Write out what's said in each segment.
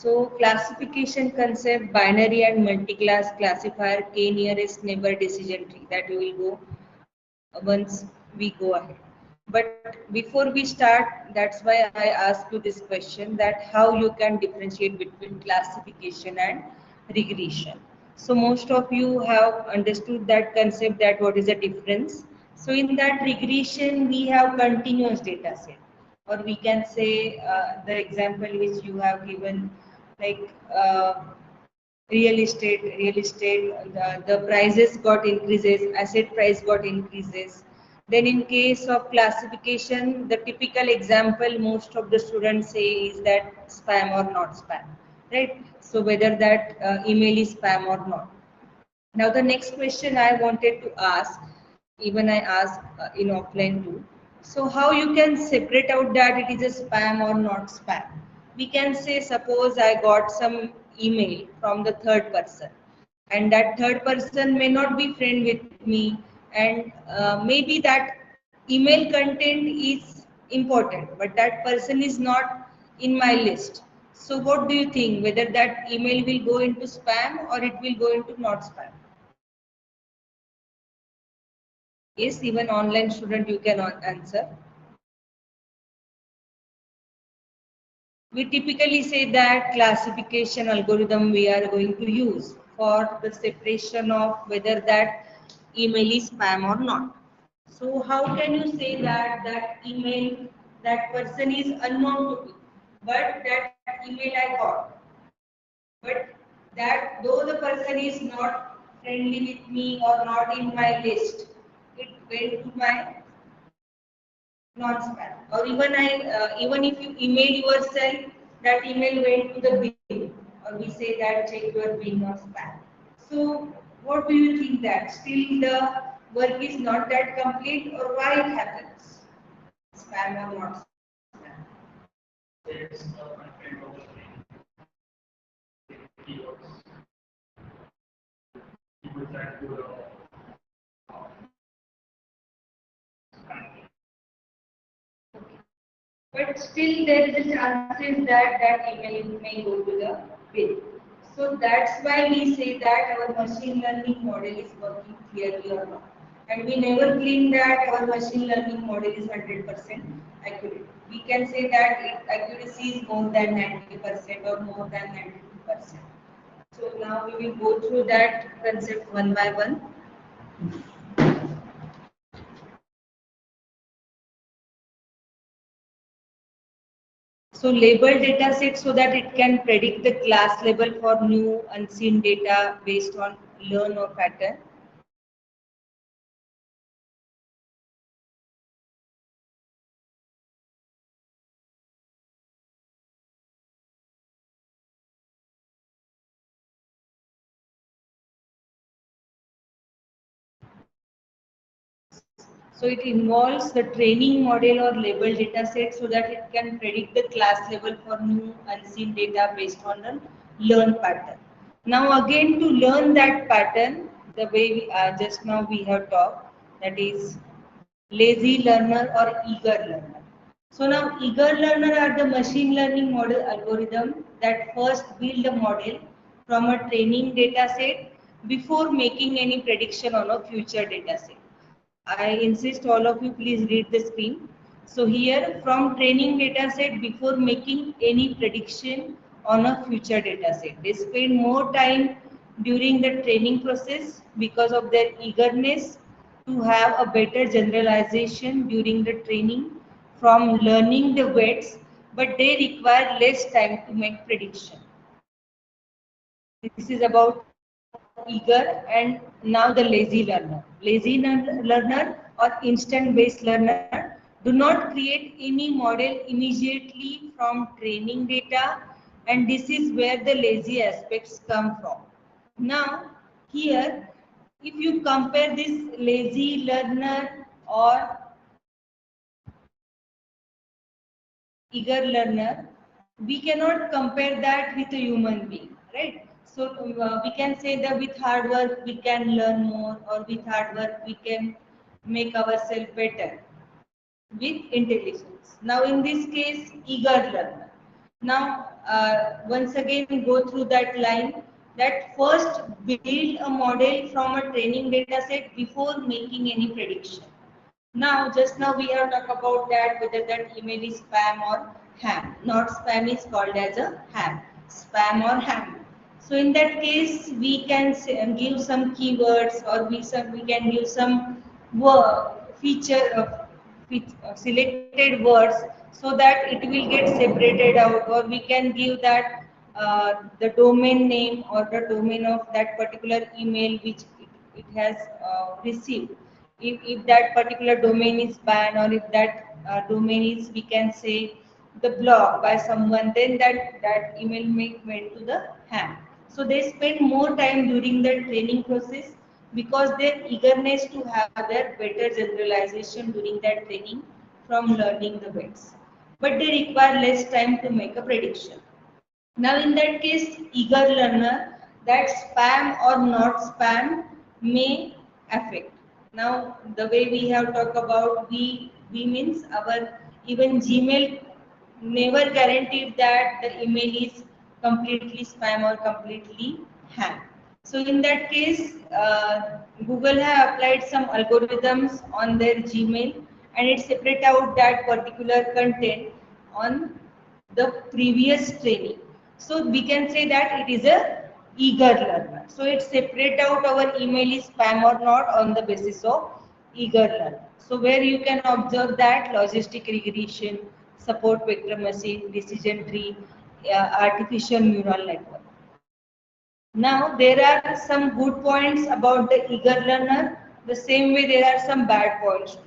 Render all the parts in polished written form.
So classification concept, binary and multi-class classifier, k nearest neighbor decision tree, that we will go once we go ahead. But before we start, that's why I asked you this question, that how you can differentiate between classification and regression. So most of you have understood that concept, that what is the difference. So in that regression, we have continuous data set, or we can say the example which you have given, like real estate, the prices got increases, asset price got increases. Then in case of classification, the typical example most of the students say is that spam or not spam, right? So whether that email is spam or not. Now the next question I wanted to ask, even I asked in offline too. So how you can separate out that it is a spam or not spam? We can say, suppose I got some email from the third person, and that third person may not be friend with me, and maybe that email content is important, but that person is not in my list. So what do you think, whether that email will go into spam or it will go into not spam? Yes, even online student you can answer. We typically say that classification algorithm we are going to use for the separation of whether that email is spam or not. So how can you say that that email, that person is unknown to me, but that email I got, but that though the person is not friendly with me or not in my list, it went to my non-spam. Or even even if you email yourself, that email went to the bin, or we say that check your bin or spam. So what do you think, that still the work is not that complete, or why it happens? Spam or not spam? But still there is a chances that that email may go to the bin. So that's why we say that our machine learning model is working clearly or not. And we never claim that our machine learning model is 100% accurate. We can say that its accuracy is more than 90% or more than 92%. So now we will go through that concept one by one. So label data set so that it can predict the class level for new unseen data based on learn or pattern. So it involves the training model or label data set so that it can predict the class level for new unseen data based on the learn pattern. Now again, to learn that pattern, the way we just now we have talked, that is lazy learner or eager learner. So now eager learner are the machine learning model algorithm that first build a model from a training data set before making any prediction on a future data set. I insist all of you please read the screen. So here, from training data set before making any prediction on a future data set. They spend more time during the training process because of their eagerness to have a better generalization during the training from learning the weights, but they require less time to make prediction. This is about eager, and now the lazy learner. Learner or instant based learner do not create any model immediately from training data, and this is where the lazy aspects come from. Now here, if you compare this lazy learner or eager learner, we cannot compare that with a human being, right? So we can say that with hard work we can learn more, or with hard work we can make ourselves better with intelligence. Now in this case, eager learner. Now, once again, go through that line that first build a model from a training data set before making any prediction. Now, just now we have talked about that whether that email is spam or ham. Not spam is called as a ham, spam or ham. So in that case, we can give some keywords or we can give some feature of selected words so that it will get separated out, or we can give that the domain name or the domain of that particular email which it has received. If that particular domain is banned, or if that domain is, we can say, the blog by someone, then that email may went to the ham. So they spend more time during the training process because their eagerness to have their better generalization during that training from learning the weights. But they require less time to make a prediction. Now in that case, eager learner, that spam or not spam may affect. Now the way we have talked about, we means our even Gmail never guaranteed that the email is completely spam or completely ham. So in that case, Google have applied some algorithms on their Gmail, and it separate out that particular content on the previous training. So we can say that it is a eager learner. So it separate out our email is spam or not on the basis of eager learner. So where you can observe that logistic regression, support vector machine, decision tree, artificial neural network. Now there are some good points about the eager learner. The same way there are some bad points too.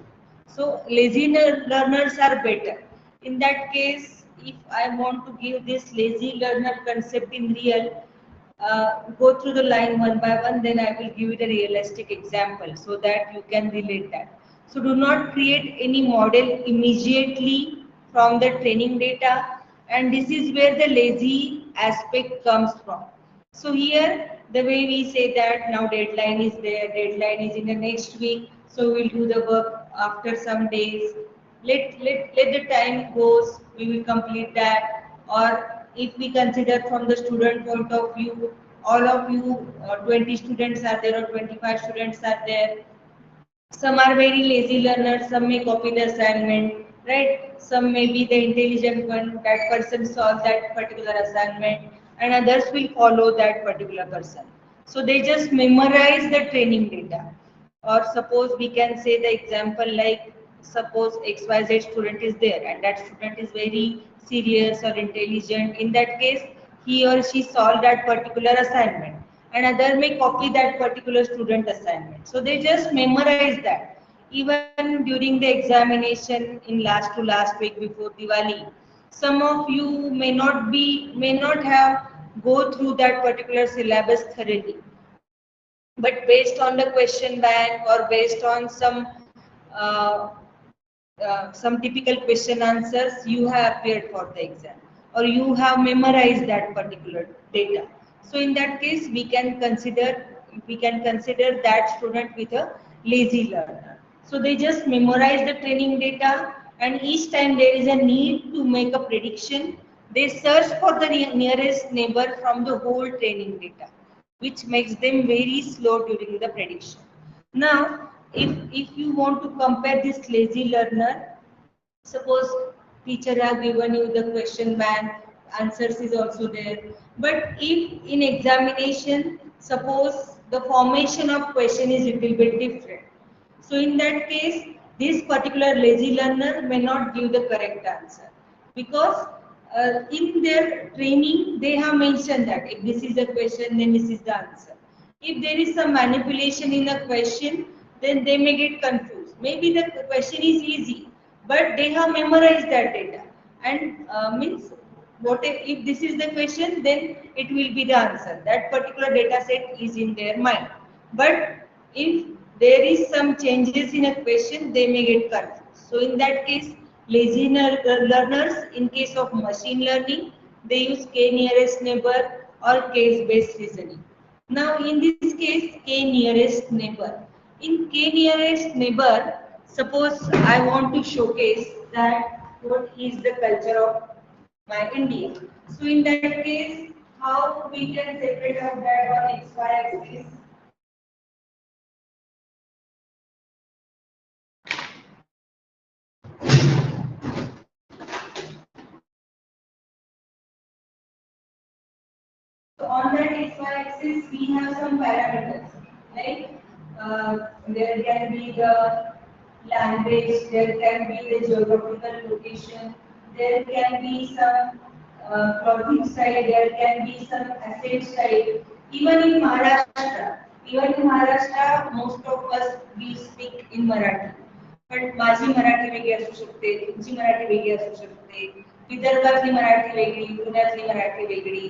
So lazy learners are better. In that case, if I want to give this lazy learner concept in real, go through the line one by one, then I will give it a realistic example so that you can relate that. So do not create any model immediately from the training data, and this is where the lazy aspect comes from. So here the way we say that now deadline is there, deadline is in the next week, so we'll do the work after some days. Let the time goes, we will complete that. Or if we consider from the student point of view, all of you 20 students are there or 25 students are there. Some are very lazy learners, some may copy the assignment, right? Some may be the intelligent one, that person solve that particular assignment, and others will follow that particular person. So they just memorize the training data. Or suppose we can say the example like, suppose XYZ student is there and that student is very serious or intelligent. In that case, he or she solved that particular assignment, and other may copy that particular student assignment. So they just memorize that. Even during the examination in last week before Diwali, some of you may not have go through that particular syllabus thoroughly, but based on the question bank or based on uh, some typical question answers, you have appeared for the exam, or you have memorized that particular data. So in that case, we can consider that student with a lazy learner. So they just memorize the training data, and each time there is a need to make a prediction, they search for the nearest neighbor from the whole training data, which makes them very slow during the prediction. Now, if you want to compare this lazy learner, suppose teacher have given you the question bank, answers is also there. But if in examination, suppose the formation of question is little bit different. So in that case, this particular lazy learner may not give the correct answer, because in their training they have mentioned that if this is the question, then this is the answer. If there is some manipulation in the question, then they may get confused. Maybe the question is easy, but they have memorized that data, and means what if this is the question, then it will be the answer. That particular data set is in their mind. But if there is some changes in a question, they may get confused. So in that case, lazy learners, in case of machine learning, they use k nearest neighbor or case based reasoning. Now in this case, k nearest neighbor. In k nearest neighbor, suppose I want to showcase that what is the culture of my India. So in that case, how we can separate out that on XY axis? So on that XY axis, we have some parameters, like there can be the language, there can be the geographical location, there can be some clothing style, there can be some asset style. Even in Maharashtra, most of us we speak in Marathi. पण माझी मराठी वेगळी असू शकते, तुमची मराठी वेगळी असू शकते, विदर्भातली मराठी वेगळी, पुण्यातली मराठी वेगळी,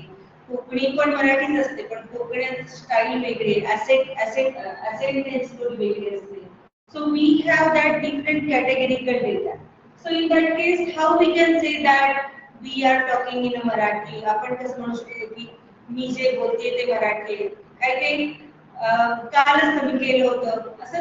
कोकणी पण मराठीच असते, पण कोकणात स्टाईल वेगळी, असेंटेन्स थोडी वेगळी असते. So we have that different categorical data. So in that case, how we can say that we are talking in a Marathi? आपण कसं म्हणू शकतो की मी जे बोलते ते मराठी आहे. काय काही कालच मी केलं होतं असं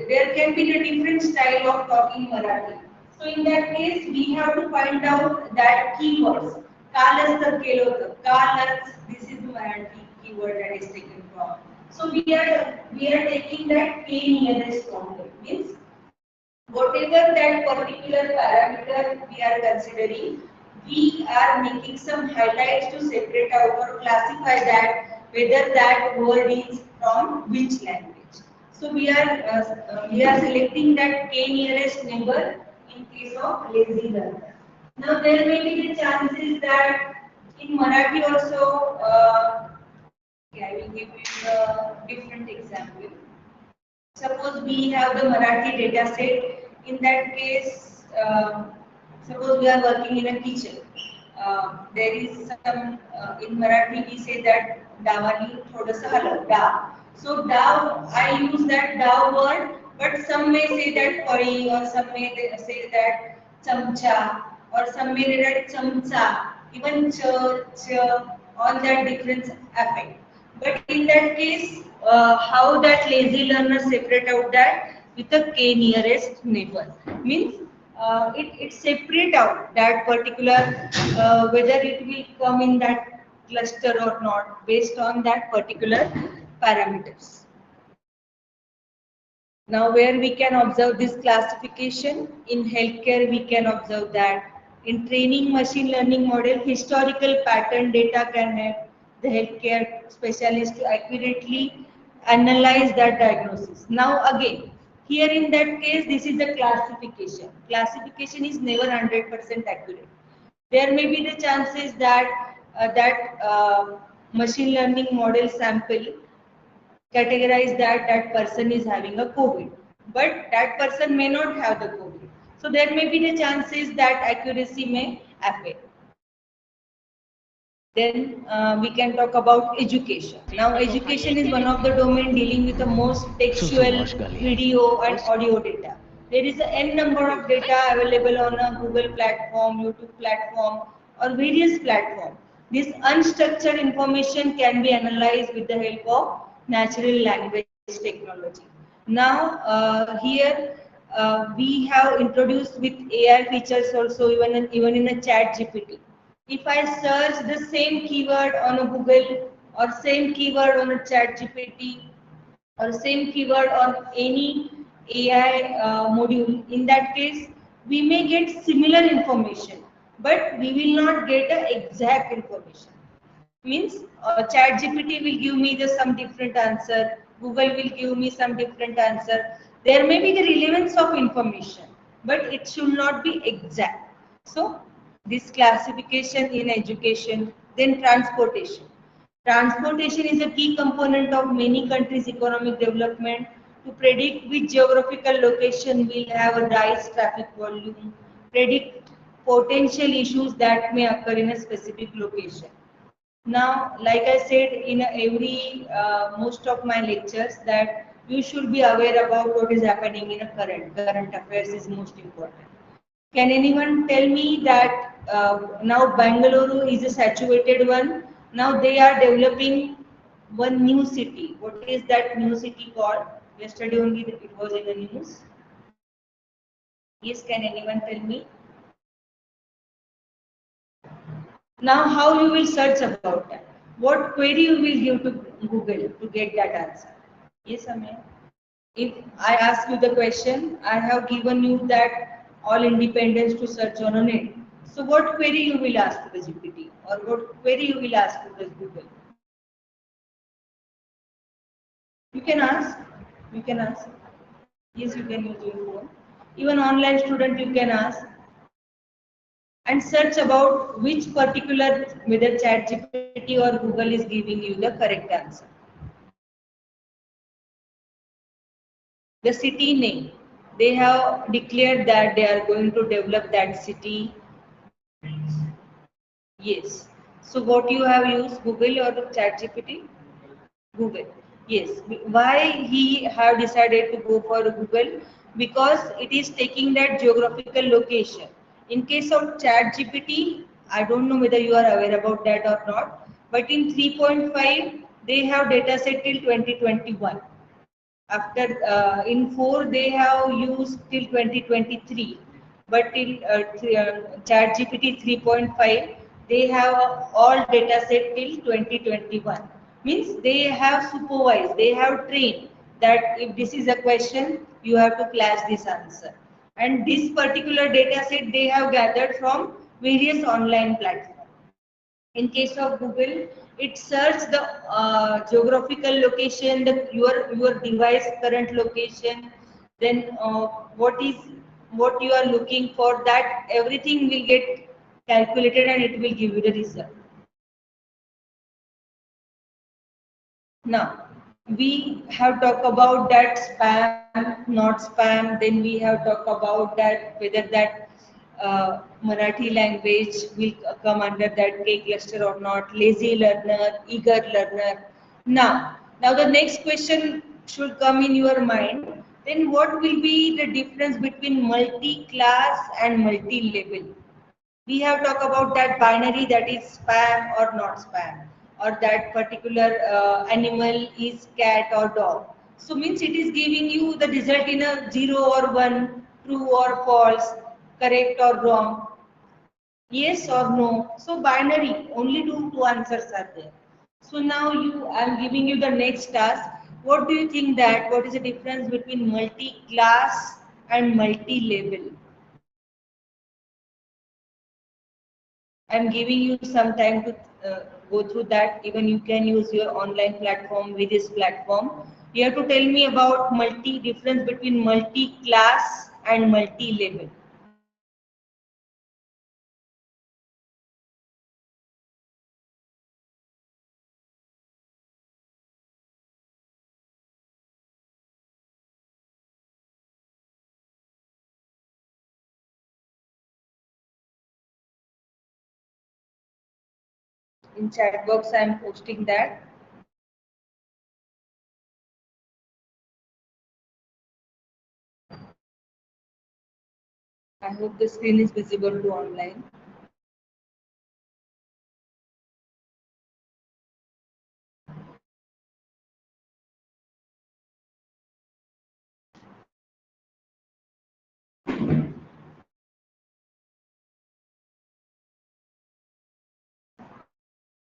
there can be a different style of talking Marathi. So in that case, we have to find out that keywords. Kalas tar kelo hoतं. Kalas, this is the Marathi keyword that is taken from. So we are taking that k nearest content means whatever that particular parameter we are considering, we are making some highlights to separate out or classify that whether that word is from which language. So we are selecting that k nearest neighbor in case of lazy learner. Now there may be the chances that in Marathi also. Okay, I will give you a different example. Suppose we have the Marathi data set. In that case, suppose we are working in a kitchen. There is some in Marathi we say that davani thodaसा हलव Dow. So Dow I use that Dow word, but some may say that पळी or some may say that चमचा or some may say that चमचा. Even ch, all that difference affect. But in that case, how that lazy learner separate out that with a k nearest neighbor means it separate out that particular whether it will come in that cluster or not based on that particular parameters. Now, where we can observe this classification in healthcare, we can observe that in training machine learning model, historical pattern data can help the healthcare specialist to accurately analyze that diagnosis. Now, again, here in that case, this is a classification. Classification is never 100% accurate. There may be the chances that machine learning model sample categorize that that person is having a COVID, but that person may not have the COVID. So there may be the chances that accuracy may affect. Then we can talk about education. Now education is one of the domain dealing with the most textual video and audio data. There is a n number of data available on a Google platform, YouTube platform or various platforms. This unstructured information can be analyzed with the help of natural language technology. Now here we have introduced with AI features also even in a chat GPT. If I search the same keyword on a Google or same keyword on a chat GPT or same keyword on any AI module, in that case, we may get similar information, but we will not get the exact information. Means chat GPT will give me the some different answer, Google will give me some different answer. There may be the relevance of information, but it should not be exact. So this classification in education, then transportation. Transportation is a key component of many countries' economic development. To predict which geographical location will have a rise traffic volume, predict potential issues that may occur in a specific location. Now, like I said in every most of my lectures, that you should be aware about what is happening in a current affairs is most important. Can anyone tell me that now Bangalore is a saturated one? Now they are developing one new city. What is that new city called? Yesterday only it was in the news. Yes, can anyone tell me? Now, how you will search about that? What query you will give to Google to get that answer? Yes, Amir. If I ask you the question, I have given you that all independence to search on a net. So, what query you will ask to the GPT, or what query you will ask to the Google? You can ask. You can ask. Yes, you can use your phone. Even online student, you can ask and search about which particular, whether ChatGPT or Google is giving you the correct answer. The city name, they have declared that they are going to develop that city. Yes. So what you have used, Google or ChatGPT? Google. Yes. Why he have decided to go for Google? Because it is taking that geographical location. In case of ChatGPT, I don't know whether you are aware about that or not, but in 3.5 they have data set till 2021. After in 4 they have used till 2023, but in ChatGPT 3.5 they have all data set till 2021. Means they have supervised, they have trained that if this is a question, you have to class this answer. And this particular data set they have gathered from various online platforms. In case of Google, it search the geographical location, your device current location, then what you are looking for, that everything will get calculated and it will give you the result. Now, we have talked about that spam, not spam. Then we have talked about that whether that Marathi language will come under that K cluster or not. Lazy learner, eager learner. Now the next question should come in your mind. Then what will be the difference between multi-class and multi-level? We have talked about that binary, that is spam or not spam, or that particular animal is cat or dog. So means it is giving you the result in a 0 or 1, true or false, correct or wrong, yes or no. So binary, only two answers are there. So now I am giving you the next task. What do you think, that what is the difference between multi class and multi level? I'm giving you some time to go through that. Even you can use your online platform with this platform. You have to tell me about multi difference between multi-class and multi-level. In chat box, I'm posting that. I hope the screen is visible to online.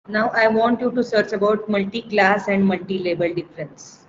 Now I want you to search about multi-class and multi-level difference.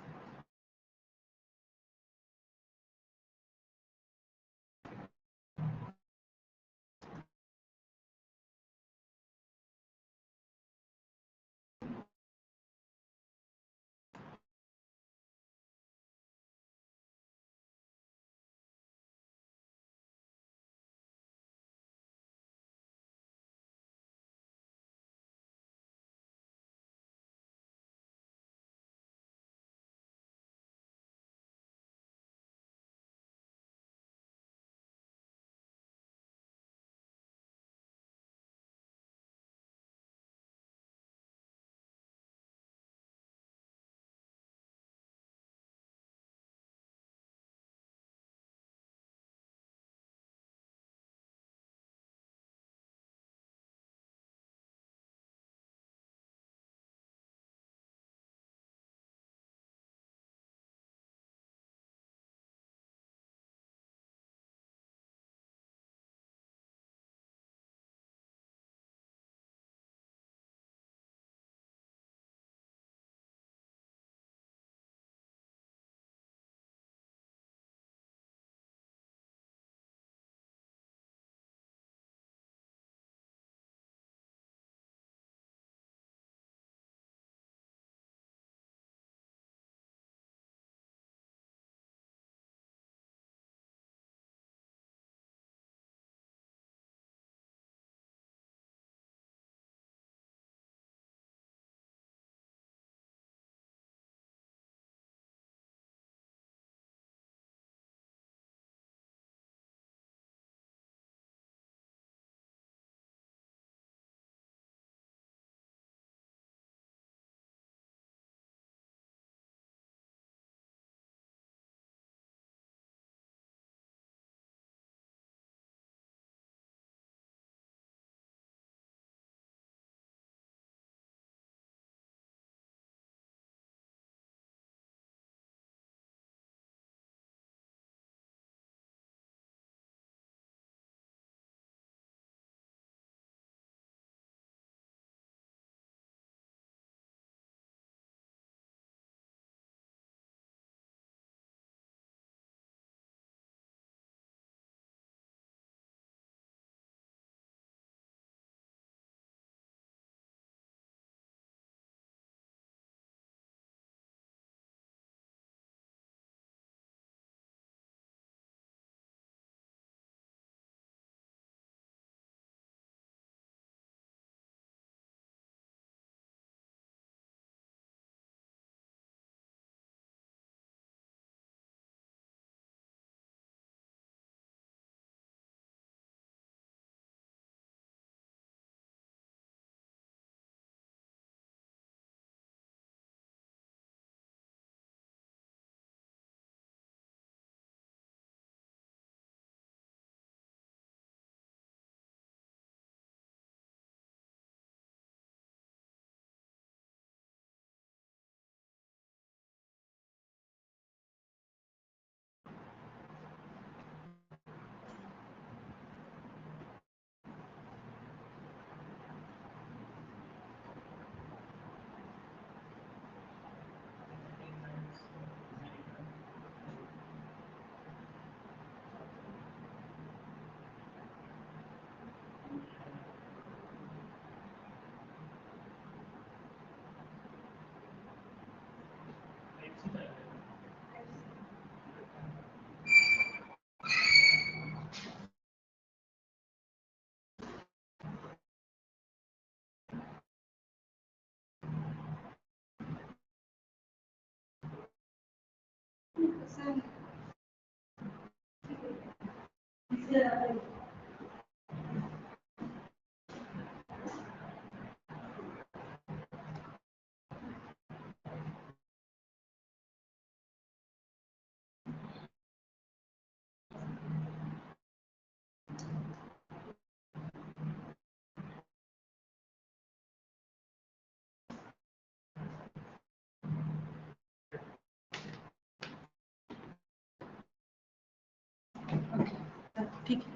ठीक है,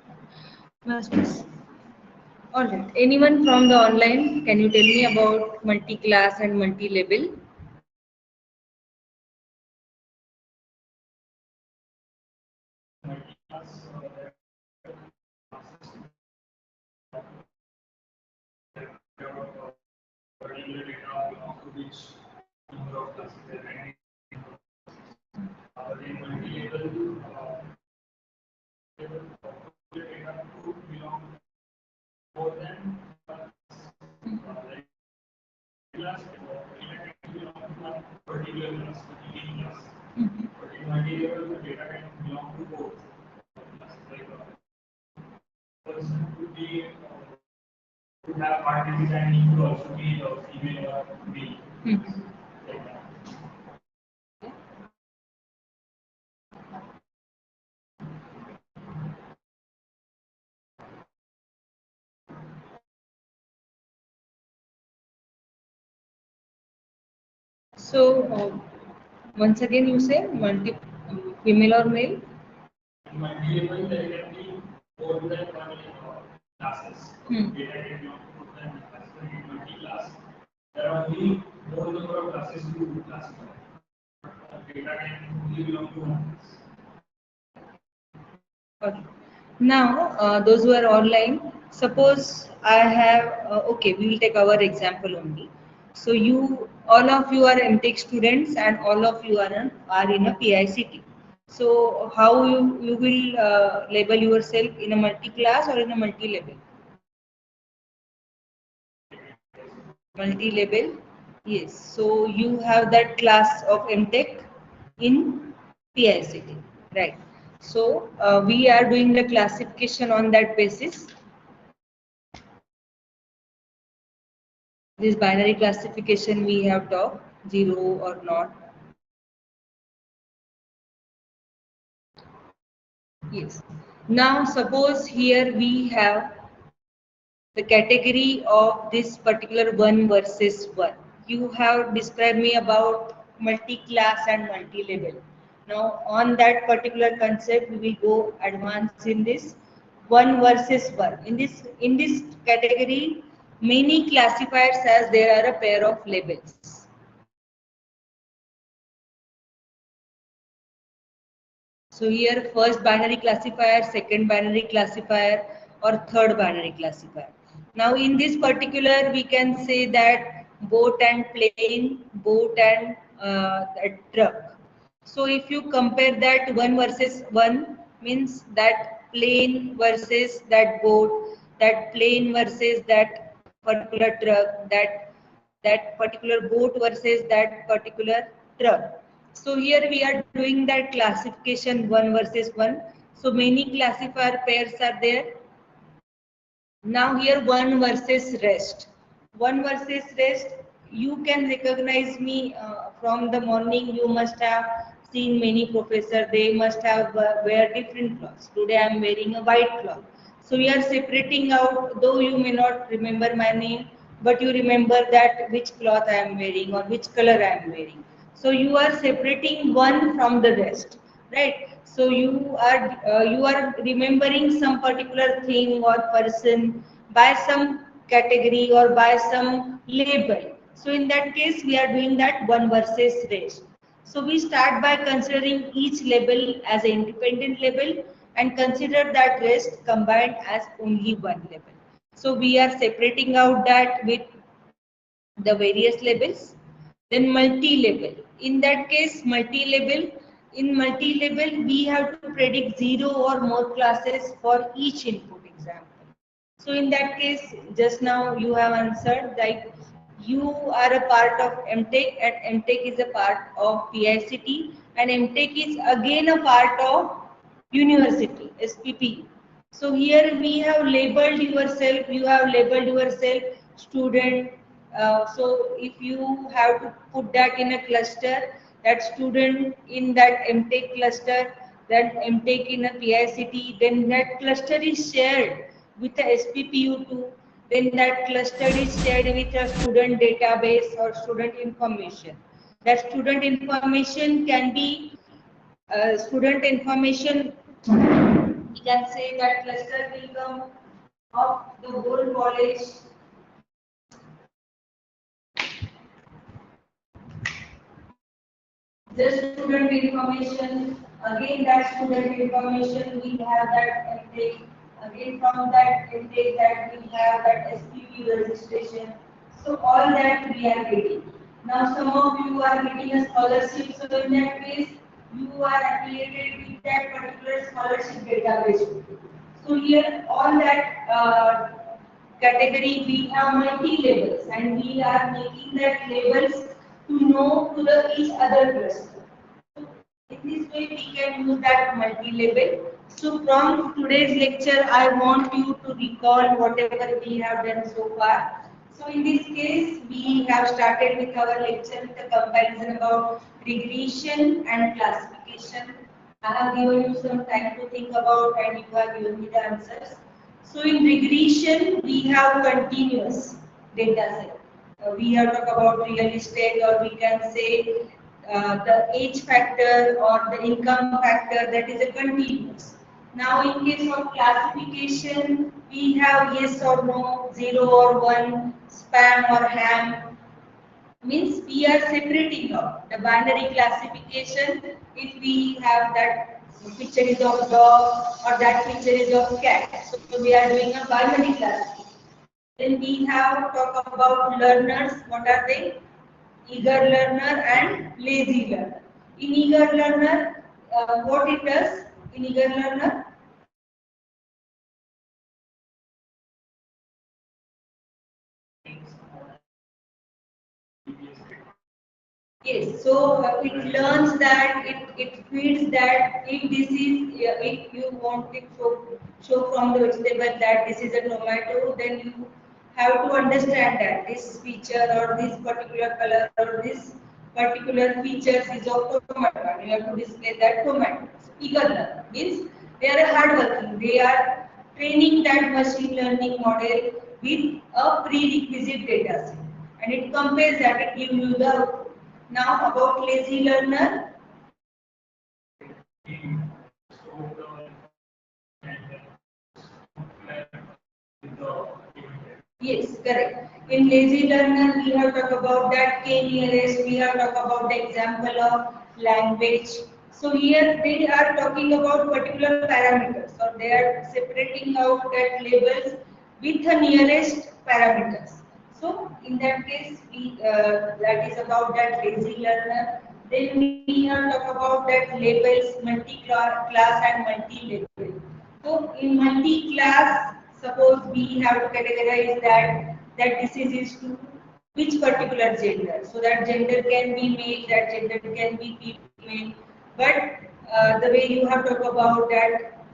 बस बस. All right. Anyone from the online? Can you tell me about multi-class and multi-level? So, once again, you say multi female or male? Hmm. Okay. Now, those who are online, suppose I have, okay, we will take our example only. So you, all of you are MTech students and all of you are in a PICT. So how you will label yourself in a multi-class or in a multi-level? Multi-level, yes. So you have that class of MTech in PICT, right? So we are doing the classification on that basis. This binary classification we have talked, zero or not. Yes. Now suppose here we have the category of this particular one versus one. You have described me about multi-class and multi-level. Now on that particular concept, we will go advanced in this one versus one. In this category, many classifiers as there are a pair of labels. So here first binary classifier, second binary classifier or third binary classifier. Now in this particular we can say that boat and plane, boat and truck. So if you compare that one versus one means that plane versus that boat, that plane versus that particular truck, that particular boat versus that particular truck. So here we are doing that classification one versus one. So many classifier pairs are there. Now here one versus rest. One versus rest, you can recognize me from the morning. You must have seen many professors. They must have wear different clothes. Today I am wearing a white cloth. So we are separating out, though you may not remember my name, but you remember that which cloth I am wearing or which color I am wearing. So you are separating one from the rest, right? So you are remembering some particular thing or person by some category or by some label. So in that case, we are doing that one versus rest. So we start by considering each label as an independent label and consider that rest combined as only one label. So we are separating out that with the various labels. Then multi-level. In that case, multi-level, we have to predict zero or more classes for each input example. So in that case, just now you have answered that you are a part of MTech and MTech is a part of PICT and MTech is again a part of university, SPP. So here we have labeled yourself, you have labeled yourself student. So if you have to put that in a cluster, that student in that MTech cluster, that MTech in a PICT, then that cluster is shared with the SPPU2, then that cluster is shared with a student database or student information. That student information can be student information, we can say that cluster will come of the whole college. The student information, again that student information, we have that intake, again from that intake that we have that SPP registration. So all that we are getting. Now some of you are getting a scholarship, so in that case you are affiliated with that particular scholarship database. So here all that category we have multi-labels and we are making that labels to know to the each other cluster. So in this way we can use that multi-label. So from today's lecture I want you to recall whatever we have done so far. So in this case we have started with our lecture with a comparison about regression and classification. I have given you some time to think about and you have given me the answers. So in regression, we have continuous data set. We have talked about real estate, or we can say the age factor or the income factor, that is a continuous. Now in case of classification, we have yes or no, 0 or 1, spam or ham, means we are separating out the binary classification. If we have that picture is of dog or that picture is of cat, so we are doing a binary classification. Then we have talk about learners. What are they? Eager learner and lazy learner. In eager learner, what it does in eager learner? Yes, so it learns that it feeds that if this is if you want it show from the vegetable that this is a tomato, then you have to understand that this feature or this particular color or this particular features is of tomato, and you have to display that tomato. So eager learner means they are hardworking. They are training that machine learning model with a prerequisite data set, and it compares that, it gives you the output. Now about lazy learner. Yes, correct. In lazy learner, we have talked about that K-nearest, we have talked about the example of language. So here they are talking about particular parameters, or they are separating out that labels with the nearest parameters. So in that case, that is about that lazy learner. Then we have talked about that labels, multi-class and multi-label. So in multi-class, suppose we have to categorize that disease is to which particular gender. So that gender can be male, that gender can be female. But the way you have talked about that,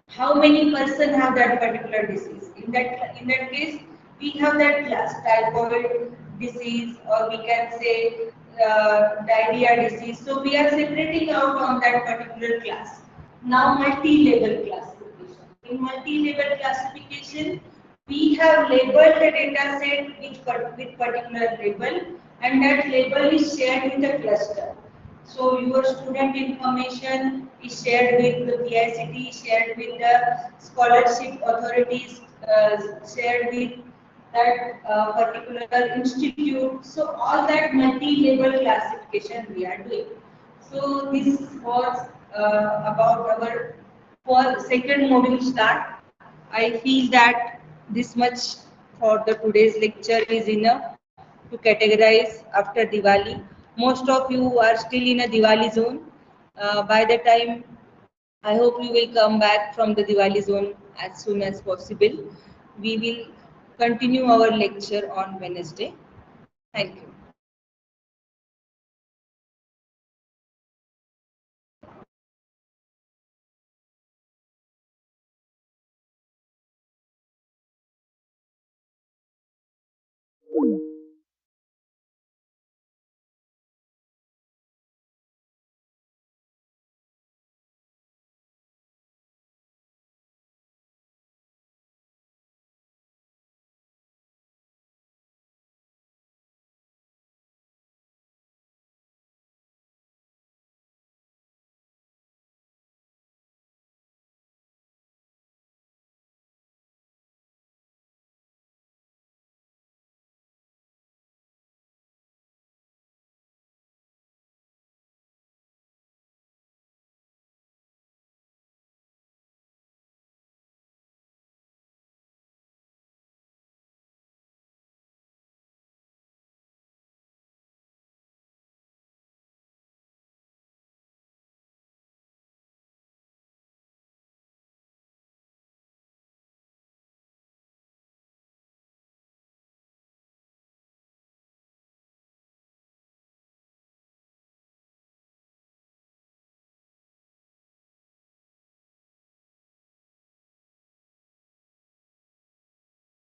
how many person have that particular disease? In that case, we have that class typhoid disease, or we can say diarrhea disease. So we are separating out on that particular class. Now multi-level classification. In multi-level classification, we have labeled the data set with particular label, and that label is shared with the cluster. So your student information is shared with the PICT, shared with the scholarship authorities, shared with that particular institute. So all that multi-level classification we are doing. So this was about our for second module start. I feel that this much for the today's lecture is enough to categorize after Diwali. Most of you are still in a Diwali zone. By the time, I hope you will come back from the Diwali zone as soon as possible. We will continue our lecture on Wednesday. Thank you.